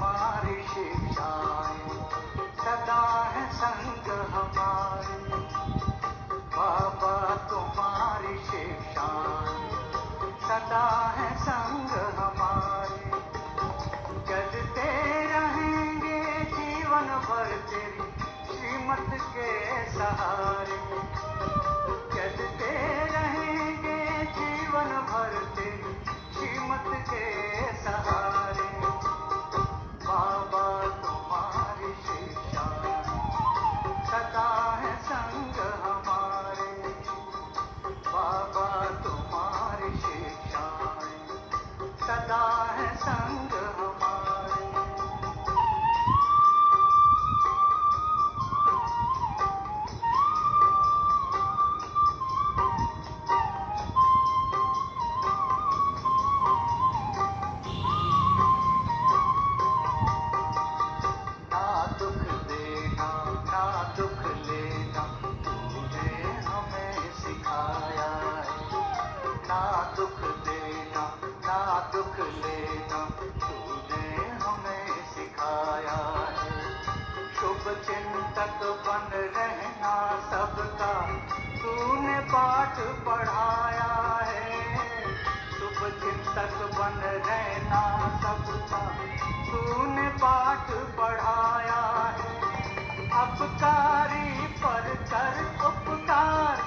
तुम्हारी शिक्षाएं सदा है संग हमारे। बाबा तुम्हारी शिक्षाएं सदा है संग हमारे। चलते रहेंगे जीवन भर तेरी श्रीमत के सहारे। चलते रहेंगे जीवन भर तेरी श्रीमत के सहारे। बाबा तुम्हारी शिक्षाएं सदा है संग हमारे। बाबा तुम्हारी शिक्षाएं सदा है संग हमारे। ना दुख देना ना दुख लेना तूने हमें सिखाया है। ना दुख देना ना दुख लेना तूने हमें सिखाया है। शुभ चिंतक बन रहना सबका तूने पाठ पढ़ाया है। शुभ चिंतक बन रहना सबका तूने पाठ पढ़ाया है। अपकारी पर कर उपकार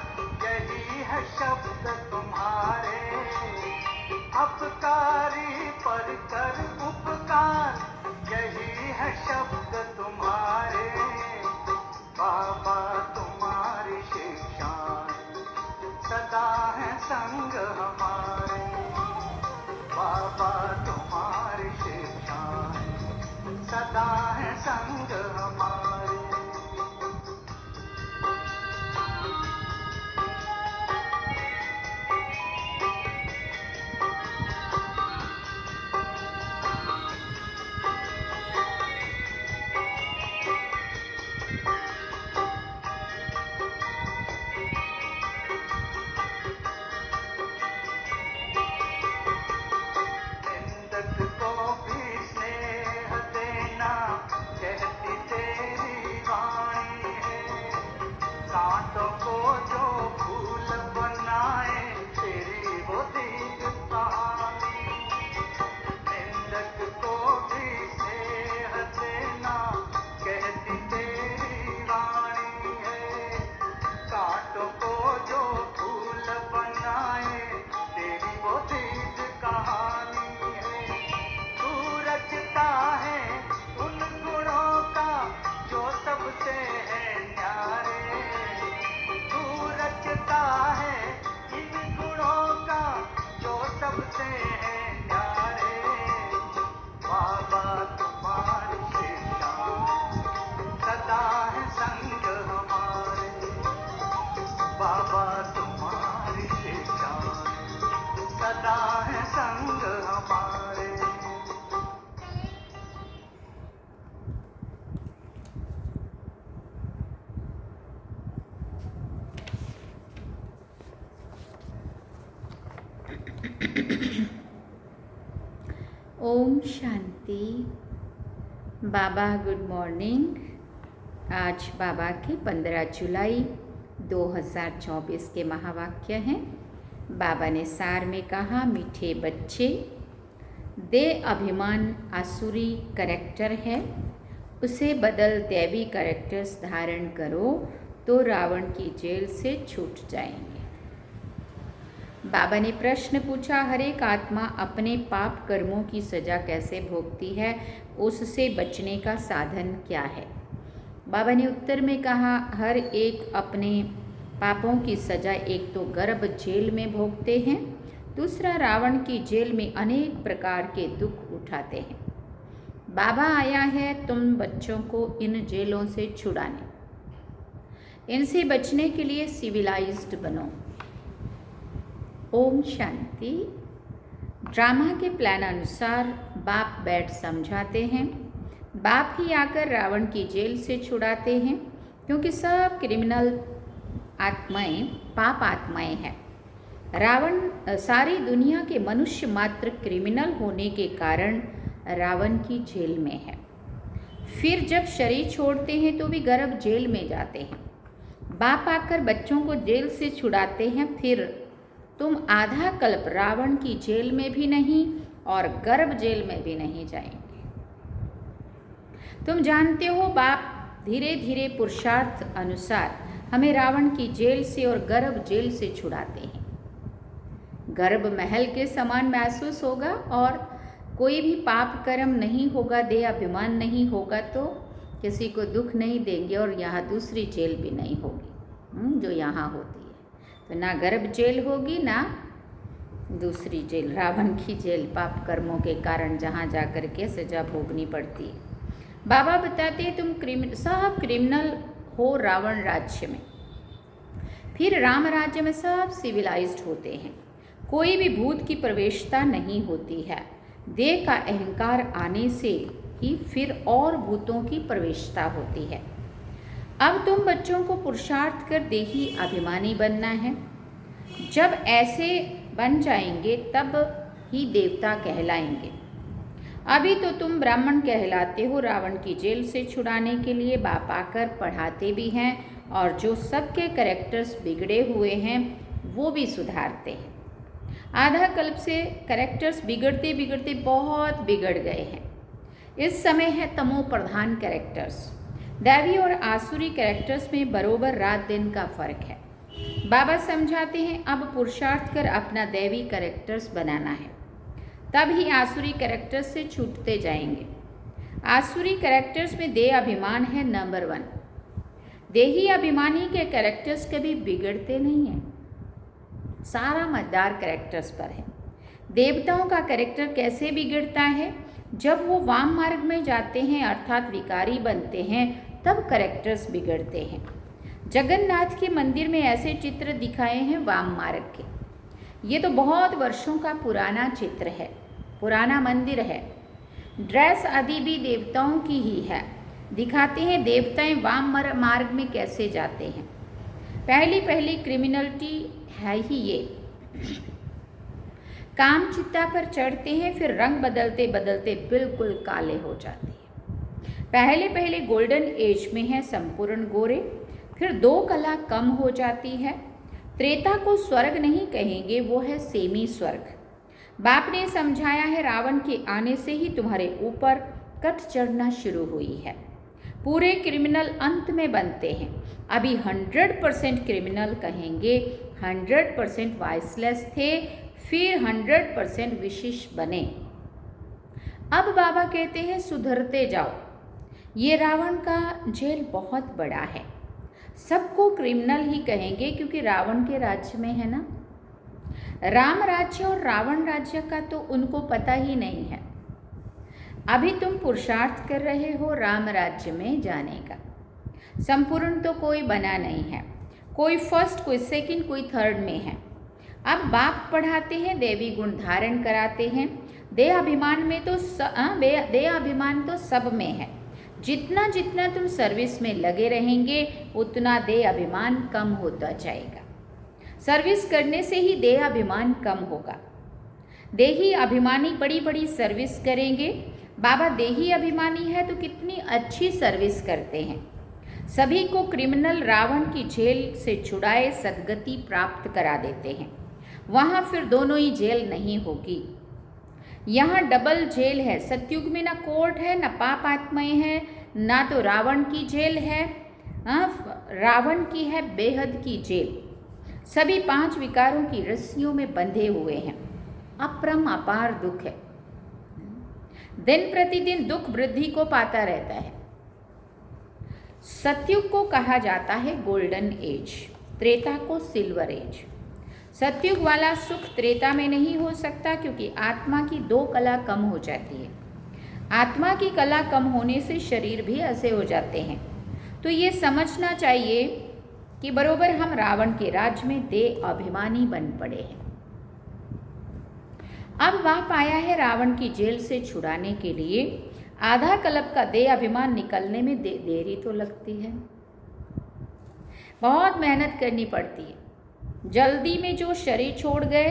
यही है शब्द तुम्हारे। अपकारी पर कर उपकार यही है शब्द तुम्हारे। बाबा तुम्हारी शिक्षाएं सदा है संग हमारे। बाबा तुम्हारी शिक्षाएं सदा है संग हमारे। निंदक को भी स्नेह देना कहती तेरी वाणी है। कांटों को जो फूल बनाए तेरी वो दीद कहानी। निंदक को भी स्नेह देना कहती तेरी वाणी है। कांटों को जो फूल बनाए तेरी वो दीद कहानी है। तू रचता है उन गुणों का जो सबसे है न्यारे। तू रचता है इन गुणों का जो सबसे है न्यारे। बाबा तुम्हारी शिक्षाएं सदा है संग हमारे। बाबा तुम्हारी शिक्षाएं सदा है संग हमारे। ओम शांति। बाबा गुड मॉर्निंग। आज बाबा के 15 जुलाई 2024 के महावाक्य हैं। बाबा ने सार में कहा, मीठे बच्चे, दे अभिमान आसुरी करैक्टर है, उसे बदल दैवी करैक्टर्स धारण करो तो रावण की जेल से छूट जाएंगे। बाबा ने प्रश्न पूछा, हर एक आत्मा अपने पाप कर्मों की सजा कैसे भोगती है, उससे बचने का साधन क्या है? बाबा ने उत्तर में कहा, हर एक अपने पापों की सजा एक तो गर्भ जेल में भोगते हैं, दूसरा रावण की जेल में अनेक प्रकार के दुख उठाते हैं। बाबा आया है तुम बच्चों को इन जेलों से छुड़ाने। इनसे बचने के लिए सिविलाइज्ड बनो। ओम शांति। ड्रामा के प्लान अनुसार बाप बैठ समझाते हैं। बाप ही आकर रावण की जेल से छुड़ाते हैं, क्योंकि सब क्रिमिनल आत्माएं पाप आत्माएं हैं। रावण सारी दुनिया के मनुष्य मात्र क्रिमिनल होने के कारण रावण की जेल में है। फिर जब शरीर छोड़ते हैं तो भी गर्भ जेल में जाते हैं। बाप आकर बच्चों को जेल से छुड़ाते हैं। फिर तुम आधा कल्प रावण की जेल में भी नहीं और गर्भ जेल में भी नहीं जाएंगे। तुम जानते हो बाप धीरे धीरे पुरुषार्थ अनुसार हमें रावण की जेल से और गर्भ जेल से छुड़ाते हैं। गर्भ महल के समान महसूस होगा और कोई भी पाप कर्म नहीं होगा, देह अभिमान नहीं होगा, तो किसी को दुख नहीं देंगे और यहाँ दूसरी जेल भी नहीं होगी जो यहाँ होती है। तो ना गर्भ जेल होगी ना दूसरी जेल, रावण की जेल, पाप कर्मों के कारण जहाँ जा कर के सजा भोगनी पड़ती है। बाबा बताते हैं तुम सब क्रिमिनल हो रावण राज्य में, फिर राम राज्य में सब सिविलाइज्ड होते हैं। कोई भी भूत की प्रवेशता नहीं होती है। देह का अहंकार आने से ही फिर और भूतों की प्रवेशता होती है। अब तुम बच्चों को पुरुषार्थ कर देही अभिमानी बनना है। जब ऐसे बन जाएंगे तब ही देवता कहलाएंगे। अभी तो तुम ब्राह्मण कहलाते हो। रावण की जेल से छुड़ाने के लिए बाप आकर पढ़ाते भी हैं और जो सबके कैरेक्टर्स बिगड़े हुए हैं वो भी सुधारते हैं। आधा कल्प से कैरेक्टर्स बिगड़ते बिगड़ते बहुत बिगड़ गए हैं। इस समय है तमो प्रधान कैरेक्टर्स। दैवी और आसुरी कैरेक्टर्स में बरोबर रात दिन का फर्क है। बाबा समझाते हैं अब पुरुषार्थ कर अपना दैवी कैरेक्टर्स बनाना है, तब ही आसुरी कैरेक्टर्स से छूटते जाएंगे। आसुरी कैरेक्टर्स में देह अभिमान है नंबर 1। देही अभिमानी के कैरेक्टर्स कभी बिगड़ते नहीं हैं। सारा मतदार कैरेक्टर्स पर है। देवताओं का कैरेक्टर कैसे बिगड़ता है? जब वो वाम मार्ग में जाते हैं अर्थात विकारी बनते हैं तब कैरेक्टर्स बिगड़ते हैं। जगन्नाथ के मंदिर में ऐसे चित्र दिखाए हैं वाम मार्ग के। ये तो बहुत वर्षों का पुराना चित्र है, पुराना मंदिर है। ड्रेस आदि भी देवताओं की ही है। दिखाते हैं देवताएं वाम मार्ग में कैसे जाते हैं। पहली क्रिमिनलिटी है ही ये। काम चित्ता पर चढ़ते हैं, फिर रंग बदलते बदलते बिल्कुल काले हो जाते हैं। पहले गोल्डन एज में है संपूर्ण गोरे, फिर 2 कला कम हो जाती है। त्रेता को स्वर्ग नहीं कहेंगे, वो है सेमी स्वर्ग। बाप ने समझाया है रावण के आने से ही तुम्हारे ऊपर कट चढ़ना शुरू हुई है। पूरे क्रिमिनल अंत में बनते हैं। अभी 100% क्रिमिनल कहेंगे, 100% वाइसलेस थे, फिर 100% विशिष्ट बने। अब बाबा कहते हैं सुधरते जाओ। ये रावण का जेल बहुत बड़ा है। सबको क्रिमिनल ही कहेंगे क्योंकि रावण के राज्य में है ना। राम राज्य और रावण राज्य का तो उनको पता ही नहीं है। अभी तुम पुरुषार्थ कर रहे हो राम राज्य में जाने का। संपूर्ण तो कोई बना नहीं है, कोई फर्स्ट, कोई सेकंड, कोई थर्ड में है। अब बाप पढ़ाते हैं, देवी गुण धारण कराते हैं। देह अभिमान में तो देह अभिमान तो सब में है। जितना जितना तुम सर्विस में लगे रहेंगे उतना देह अभिमान कम होता जाएगा। सर्विस करने से ही देह अभिमान कम होगा। देही अभिमानी बड़ी बड़ी सर्विस करेंगे। बाबा देही अभिमानी है तो कितनी अच्छी सर्विस करते हैं। सभी को क्रिमिनल रावण की जेल से छुड़ाए सद्गति प्राप्त करा देते हैं। वहाँ फिर दोनों ही जेल नहीं होगी। यहाँ डबल जेल है। सतयुग में ना कोर्ट है, ना पाप आत्माएं हैं, ना तो रावण की जेल है। रावण की है बेहद की जेल। सभी 5 विकारों की रस्सियों में बंधे हुए हैं। अपरम अपार दुख है। दिन प्रतिदिन दुख वृद्धि को पाता रहता है। सतयुग को कहा जाता है गोल्डन एज, त्रेता को सिल्वर एज। सतयुग वाला सुख त्रेता में नहीं हो सकता क्योंकि आत्मा की 2 कला कम हो जाती है। आत्मा की कला कम होने से शरीर भी ऐसे हो जाते हैं। तो ये समझना चाहिए कि बरोबर हम रावण के राज्य में देह अभिमानी बन पड़े हैं। अब बाप आया है रावण की जेल से छुड़ाने के लिए। आधा कल्प का देह अभिमान निकलने में देरी तो लगती है, बहुत मेहनत करनी पड़ती है। जल्दी में जो शरीर छोड़ गए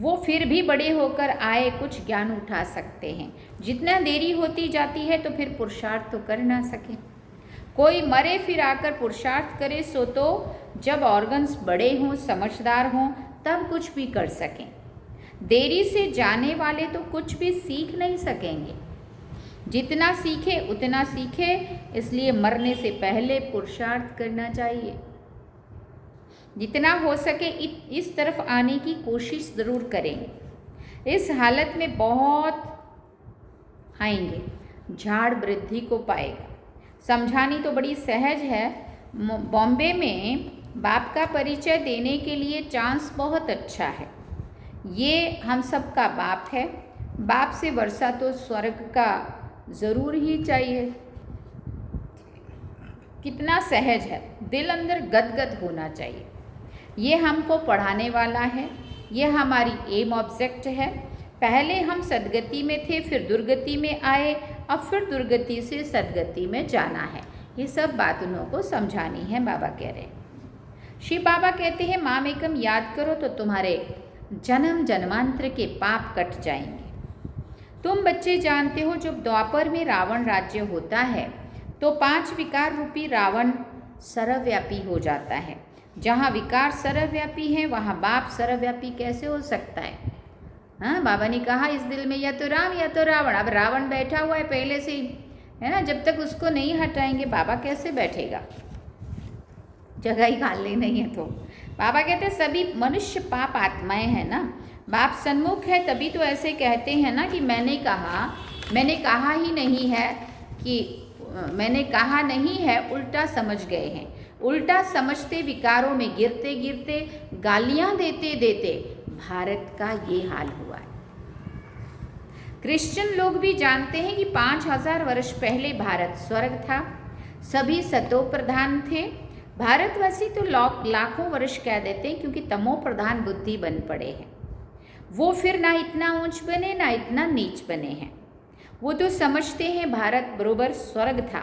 वो फिर भी बड़े होकर आए कुछ ज्ञान उठा सकते हैं। जितना देरी होती जाती है तो फिर पुरुषार्थ तो कर ना सके। कोई मरे फिर आकर पुरुषार्थ करे, सो तो जब ऑर्गन्स बड़े हों, समझदार हों, तब कुछ भी कर सकें। देरी से जाने वाले तो कुछ भी सीख नहीं सकेंगे। जितना सीखे उतना सीखे, इसलिए मरने से पहले पुरुषार्थ करना चाहिए। जितना हो सके इस तरफ आने की कोशिश ज़रूर करेंगे। इस हालत में बहुत आएंगे, झाड़ वृद्धि को पाएगा। समझानी तो बड़ी सहज है। बॉम्बे में बाप का परिचय देने के लिए चांस बहुत अच्छा है। ये हम सब का बाप है। बाप से वर्षा तो स्वर्ग का ज़रूर ही चाहिए। कितना सहज है, दिल अंदर गदगद होना चाहिए। ये हमको पढ़ाने वाला है, ये हमारी एम ऑब्जेक्ट है। पहले हम सदगति में थे, फिर दुर्गति में आए, अब फिर दुर्गति से सदगति में जाना है। ये सब बात उन्हों को समझानी है, बाबा कह रहे हैं। शिव बाबा कहते हैं माम एकम याद करो तो तुम्हारे जन्म जन्मांतर के पाप कट जाएंगे। तुम बच्चे जानते हो जब द्वापर में रावण राज्य होता है तो 5 विकार रूपी रावण सर्वव्यापी हो जाता है। जहाँ विकार सर्वव्यापी है वहाँ बाप सर्वव्यापी कैसे हो सकता है? हाँ, बाबा ने कहा इस दिल में या तो राम या तो रावण। अब रावण बैठा हुआ है पहले से ही, है ना। जब तक उसको नहीं हटाएंगे बाबा कैसे बैठेगा? जगह ही खाली नहीं है। तो बाबा कहते हैं सभी मनुष्य पाप आत्माएं हैं ना। बाप सन्मुख है तभी तो ऐसे कहते हैं ना कि मैंने कहा ही नहीं है कि मैंने कहा नहीं है, उल्टा समझ गए हैं। उल्टा समझते विकारों में गिरते गिरते, गालियां देते देते भारत का ये हाल हुआ है। क्रिश्चियन लोग भी जानते हैं कि 5000 वर्ष पहले भारत स्वर्ग था, सभी सतो प्रधान थे। भारतवासी तो लाखों वर्ष कह देते हैं क्योंकि तमो प्रधान बुद्धि बन पड़े हैं। वो फिर ना इतना ऊंच बने ना इतना नीच बने हैं। वो तो समझते हैं भारत बरोबर स्वर्ग था।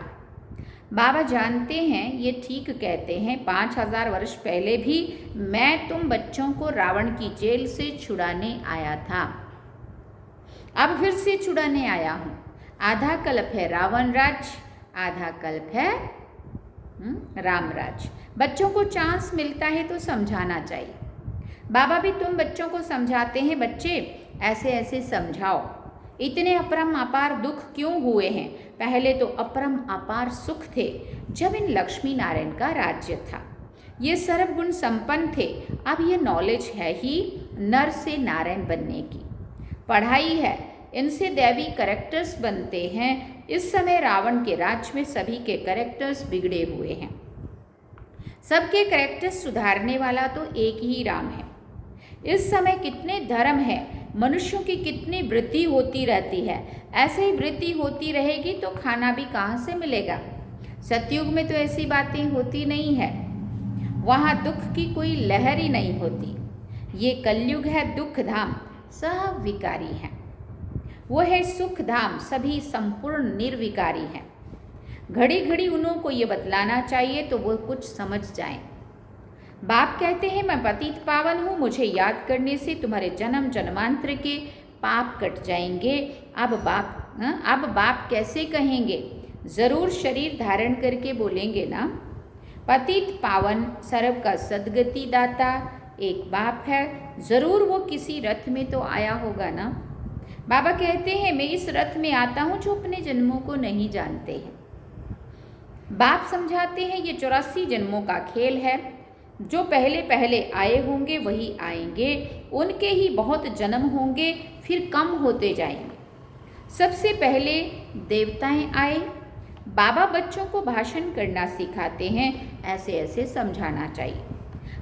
बाबा जानते हैं ये ठीक कहते हैं। 5000 वर्ष पहले भी मैं तुम बच्चों को रावण की जेल से छुड़ाने आया था, अब फिर से छुड़ाने आया हूँ। आधा कल्प है रावण राज, आधा कल्प है राम राज। बच्चों को चांस मिलता है तो समझाना चाहिए। बाबा भी तुम बच्चों को समझाते हैं, बच्चे ऐसे ऐसे समझाओ। इतने अपरम अपार दुख क्यों हुए हैं? पहले तो अपरम अपार सुख थे जब इन लक्ष्मी नारायण का राज्य था। ये सर्वगुण संपन्न थे। अब ये नॉलेज है ही नर से नारायण बनने की, पढ़ाई है, इनसे दैवी करेक्टर्स बनते हैं। इस समय रावण के राज्य में सभी के करेक्टर्स बिगड़े हुए हैं। सबके करेक्टर्स सुधारने वाला तो एक ही राम है। इस समय कितने धर्म है, मनुष्यों की कितनी वृद्धि होती रहती है। ऐसे ही वृद्धि होती रहेगी तो खाना भी कहाँ से मिलेगा? सतयुग में तो ऐसी बातें होती नहीं है, वहाँ दुख की कोई लहर ही नहीं होती। ये कलयुग है दुख धाम, सब विकारी हैं। वो है सुख धाम, सभी संपूर्ण निर्विकारी हैं। घड़ी घड़ी उन्हों को ये बतलाना चाहिए तो वो कुछ समझ जाएं। बाप कहते हैं मैं पतित पावन हूँ, मुझे याद करने से तुम्हारे जन्म जन्मांतर के पाप कट जाएंगे। अब बाप कैसे कहेंगे? ज़रूर शरीर धारण करके बोलेंगे ना। पतित पावन सर्व का सदगति दाता एक बाप है, ज़रूर वो किसी रथ में तो आया होगा ना। बाबा कहते हैं मैं इस रथ में आता हूँ जो अपने जन्मों को नहीं जानते हैं। बाप समझाते हैं ये 84 जन्मों का खेल है। जो पहले पहले आए होंगे वही आएंगे, उनके ही बहुत जन्म होंगे, फिर कम होते जाएंगे। सबसे पहले देवताएं आए। बाबा बच्चों को भाषण करना सिखाते हैं, ऐसे ऐसे समझाना चाहिए।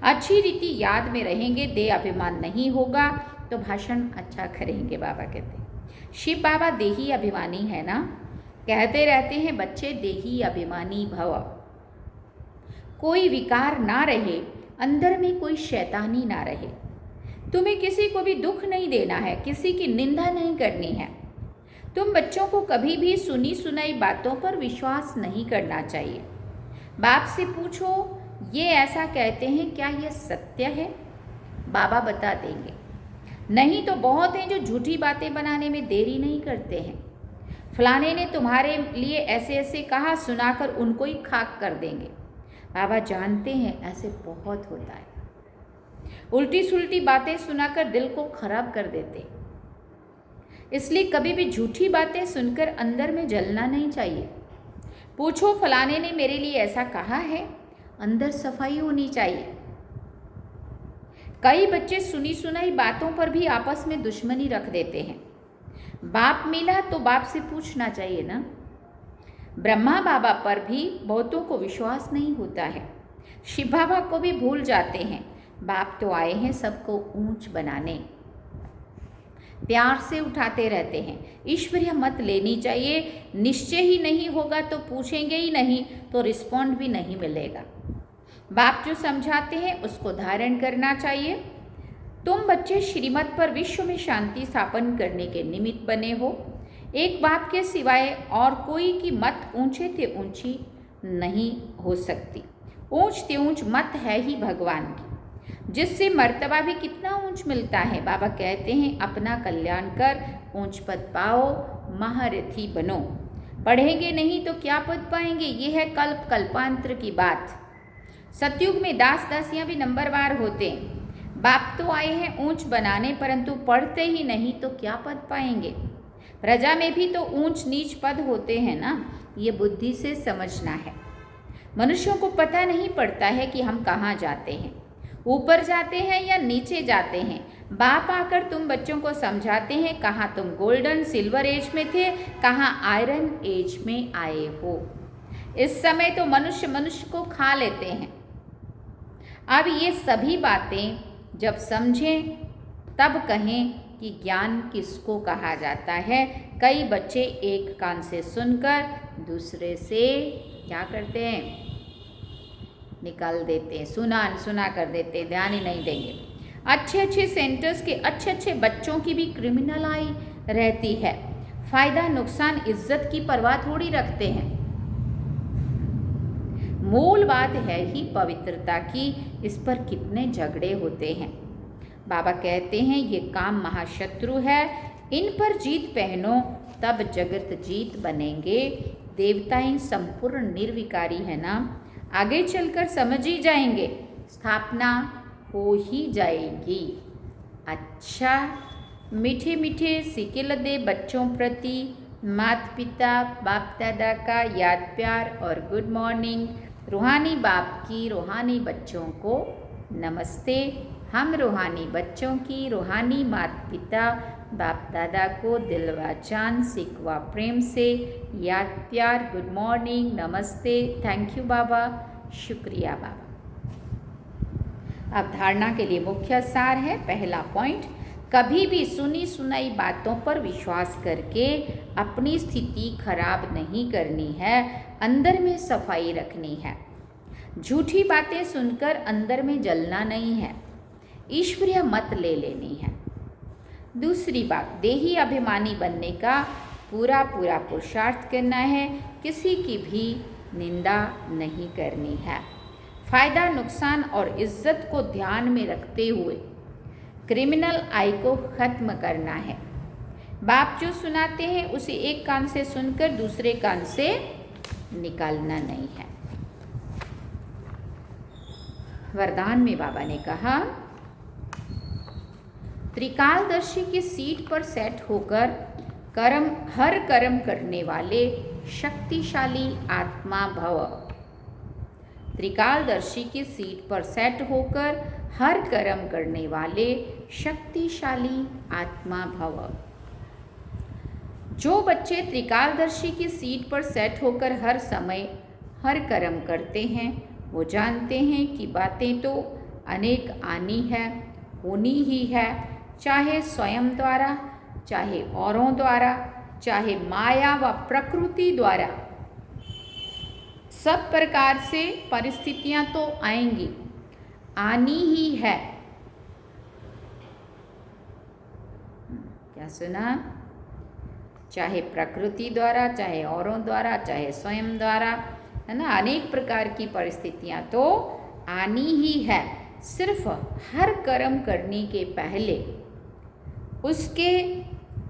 अच्छी रीति याद में रहेंगे, देह अभिमान नहीं होगा तो भाषण अच्छा करेंगे। बाबा कहते हैं शिव बाबा देही अभिमानी है ना, कहते रहते हैं बच्चे देही अभिमानी भव। कोई विकार ना रहे, अंदर में कोई शैतानी ना रहे। तुम्हें किसी को भी दुख नहीं देना है, किसी की निंदा नहीं करनी है। तुम बच्चों को कभी भी सुनी सुनाई बातों पर विश्वास नहीं करना चाहिए। बाप से पूछो ये ऐसा कहते हैं, क्या यह सत्य है? बाबा बता देंगे। नहीं तो बहुत हैं जो झूठी बातें बनाने में देरी नहीं करते हैं। फलाने ने तुम्हारे लिए ऐसे ऐसे कहा, सुनाकर उनको ही खाक कर देंगे। बाबा जानते हैं ऐसे बहुत होता है। उल्टी सुल्टी बातें सुनाकर दिल को खराब कर देते। इसलिए कभी भी झूठी बातें सुनकर अंदर में जलना नहीं चाहिए। पूछो फलाने ने मेरे लिए ऐसा कहा है, अंदर सफाई होनी चाहिए। कई बच्चे सुनी सुनाई बातों पर भी आपस में दुश्मनी रख देते हैं। बाप मिला तो बाप से पूछना चाहिए ना। ब्रह्मा बाबा पर भी बहुतों को विश्वास नहीं होता है। शिव बाबा को भी भूल जाते हैं। बाप तो आए हैं सबको ऊंच बनाने, प्यार से उठाते रहते हैं। ईश्वरीय मत लेनी चाहिए। निश्चय ही नहीं होगा तो पूछेंगे ही नहीं तो रिस्पॉन्ड भी नहीं मिलेगा। बाप जो समझाते हैं उसको धारण करना चाहिए। तुम बच्चे श्रीमत पर विश्व में शांति स्थापन करने के निमित्त बने हो। एक बाप के सिवाय और कोई की मत ऊंचे ते ऊंची नहीं हो सकती। ऊंच ते ऊंच मत है ही भगवान की, जिससे मर्तबा भी कितना ऊंच मिलता है। बाबा कहते हैं अपना कल्याण कर ऊंच पद पाओ, महारथी बनो। पढ़ेंगे नहीं तो क्या पद पाएंगे, ये है कल्प कल्पांतर की बात। सतयुग में दास दासियां भी नंबरवार होते हैं। बाप तो आए हैं ऊंच बनाने, परंतु पढ़ते ही नहीं तो क्या पद पाएंगे। प्रजा में भी तो ऊंच नीच पद होते हैं ना, ये बुद्धि से समझना है। मनुष्यों को पता नहीं पड़ता है कि हम कहाँ जाते हैं, ऊपर जाते हैं या नीचे जाते हैं। बाप आकर तुम बच्चों को समझाते हैं कहाँ तुम गोल्डन सिल्वर एज में थे, कहाँ आयरन एज में आए हो। इस समय तो मनुष्य मनुष्य को खा लेते हैं। अब ये सभी बातें जब समझें तब कहें कि ज्ञान किसको कहा जाता है। कई बच्चे एक कान से सुनकर दूसरे से क्या करते हैं, निकाल देते हैं, सुना अनसुना कर देते हैं, ध्यान ही नहीं देंगे। अच्छे अच्छे सेंटर्स के अच्छे अच्छे बच्चों की भी क्रिमिनल आई रहती है। फायदा नुकसान इज्जत की परवाह थोड़ी रखते हैं। मूल बात है ही पवित्रता की। इस पर कितने झगड़े होते हैं। बाबा कहते हैं ये काम महाशत्रु है, इन पर जीत पहनो तब जगत जीत बनेंगे। देवताएं संपूर्ण निर्विकारी है ना, आगे चलकर समझ ही जाएंगे, स्थापना हो ही जाएगी। अच्छा, मीठे मीठे सिके लदे बच्चों प्रति माता पिता बाप दादा का याद प्यार और गुड मॉर्निंग। रूहानी बाप की रूहानी बच्चों को नमस्ते। हम रूहानी बच्चों की रूहानी माता पिता बाप दादा को दिलवा चांद सिकवा प्रेम से याद प्यार, गुड मॉर्निंग, नमस्ते, थैंक यू बाबा, शुक्रिया बाबा। अब धारणा के लिए मुख्य सार है। पहला पॉइंट, कभी भी सुनी सुनाई बातों पर विश्वास करके अपनी स्थिति खराब नहीं करनी है, अंदर में सफाई रखनी है। झूठी बातें सुनकर अंदर में जलना नहीं है, ईश्वरीय मत ले लेनी है। दूसरी बात, देही अभिमानी बनने का पूरा पूरा पुरुषार्थ करना है, किसी की भी निंदा नहीं करनी है। फायदा नुकसान और इज्जत को ध्यान में रखते हुए क्रिमिनल आई को खत्म करना है। बाप जो सुनाते हैं उसे एक कान से सुनकर दूसरे कान से निकालना नहीं है। वरदान में बाबा ने कहा, त्रिकालदर्शी की सीट पर सेट होकर हर कर्म करने वाले शक्तिशाली आत्मा भव। त्रिकालदर्शी की सीट पर सेट होकर हर कर्म करने वाले शक्तिशाली आत्मा भव। जो बच्चे त्रिकालदर्शी की सीट पर सेट होकर हर समय हर कर्म करते हैं, वो जानते हैं कि बातें तो अनेक आनी है, होनी ही है, चाहे स्वयं द्वारा, चाहे औरों द्वारा, चाहे माया व प्रकृति द्वारा। सब प्रकार से परिस्थितियां तो आएंगी, आनी ही है। क्या सुना? चाहे प्रकृति द्वारा, चाहे औरों द्वारा, चाहे स्वयं द्वारा, है ना, अनेक प्रकार की परिस्थितियां तो आनी ही है। सिर्फ हर कर्म करने के पहले उसके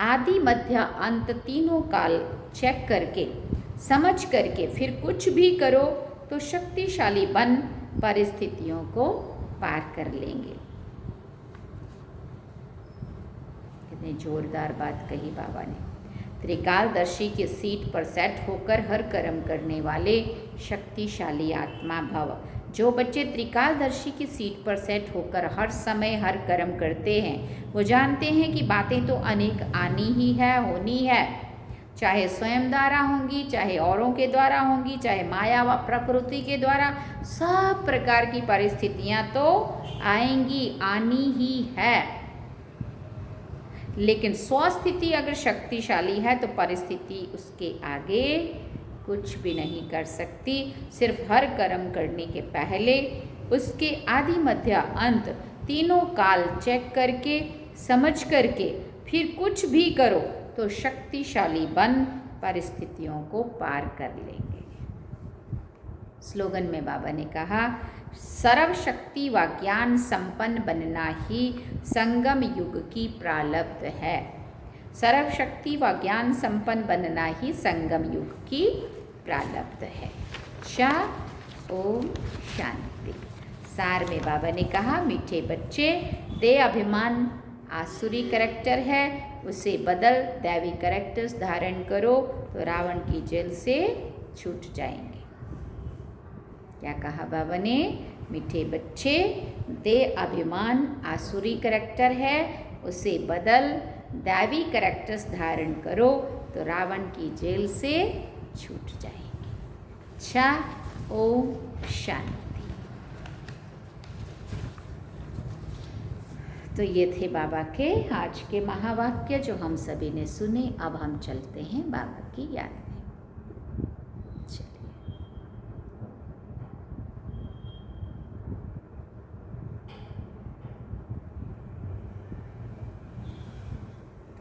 आदि मध्य अंत तीनों काल चेक करके समझ करके फिर कुछ भी करो तो शक्तिशाली बन परिस्थितियों को पार कर लेंगे। कितनी जोरदार बात कही बाबा ने। त्रिकालदर्शी की सीट पर सेट होकर हर कर्म करने वाले शक्तिशाली आत्मा भव। जो बच्चे त्रिकालदर्शी की सीट पर सेट होकर हर समय हर कर्म करते हैं वो जानते हैं कि बातें तो अनेक आनी ही है, होनी है, चाहे स्वयं द्वारा होंगी, चाहे औरों के द्वारा होंगी, चाहे माया व प्रकृति के द्वारा, सब प्रकार की परिस्थितियां तो आएंगी, आनी ही है। लेकिन स्वस्थिति अगर शक्तिशाली है तो परिस्थिति उसके आगे कुछ भी नहीं कर सकती। सिर्फ हर कर्म करने के पहले उसके आदि मध्य अंत तीनों काल चेक करके समझ करके फिर कुछ भी करो तो शक्तिशाली बन परिस्थितियों को पार कर लेंगे। स्लोगन में बाबा ने कहा, सर्वशक्ति व ज्ञान संपन्न बनना ही संगम युग की प्रारब्ध है। सर्वशक्ति व ज्ञान संपन्न बनना ही संगम युग की प्रारब्ध है। ओम शांति। सार में बाबा ने कहा, मीठे बच्चे, दे अभिमान आसुरी करैक्टर है, उसे बदल दैवी करैक्टर्स धारण करो तो रावण की जेल से छूट जाएंगे। क्या कहा बाबा ने? मीठे बच्चे, दे अभिमान आसुरी करैक्टर है, उसे बदल दैवी करैक्टर्स धारण करो तो रावण की जेल से छूट जाएंगे। ओम शांति। तो ये थे बाबा के आज के महावाक्य जो हम सभी ने सुने। अब हम चलते हैं बाबा की याद।